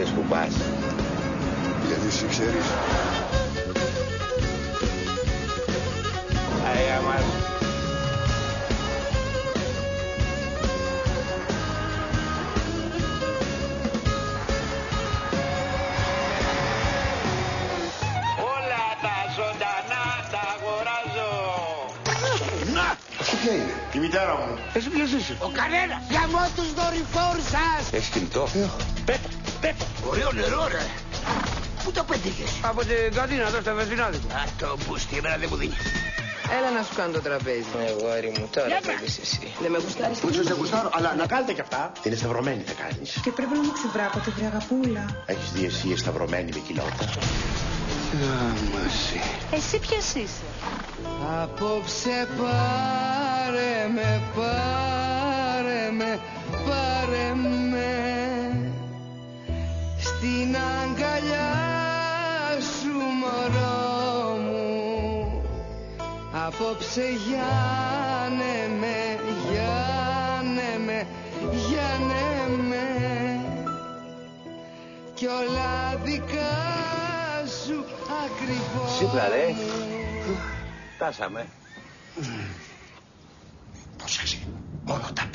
ξέρεις που πας? Γιατί εσύ ξέρεις? Αγιά μας. Όλα τα ζωντανά τα αγοράζω. Να! Αυτή ποια είναι? Η μητέρα μου. Εσύ ποιος είσαι? Ο κανένας. Γαμώ τους δορυφόρους σας. Έχεις κινητό? Πέτω, πέτω. Ωραίο νερό ρε. Πού το πέτυχες? Από την καντίνα εδώ στο Βεζινάδικο. Α, το μπούστι, εμένα δεν μου δίνει. Έλα να σου κάνω το τραπέζι. Αγόρι μου, τώρα θέλεις εσύ. Δεν με γουστάρεις. Πούτσος δεν γουστάρω, αλλά να κάνετε κι αυτά. Την σταυρωμένη θα κάνεις. Και πρέπει να μου ξεβράκωτε, βρε αγαπούλα. Έχεις δει εσύ σταυρωμένη με κοιλότητα? Γάμαση. Εσύ ποιος είσαι? Απόψε πάρε με, πάρε με, πάρε με στην αγκαλιά σου μωρό μου. Απόψε γιάνε με, γιάνε με, γιάνε με κι όλα δικά σου ακριβώς. Σύπρα ρε. Φτάσαμε. Πρόσεξε, μόνο τα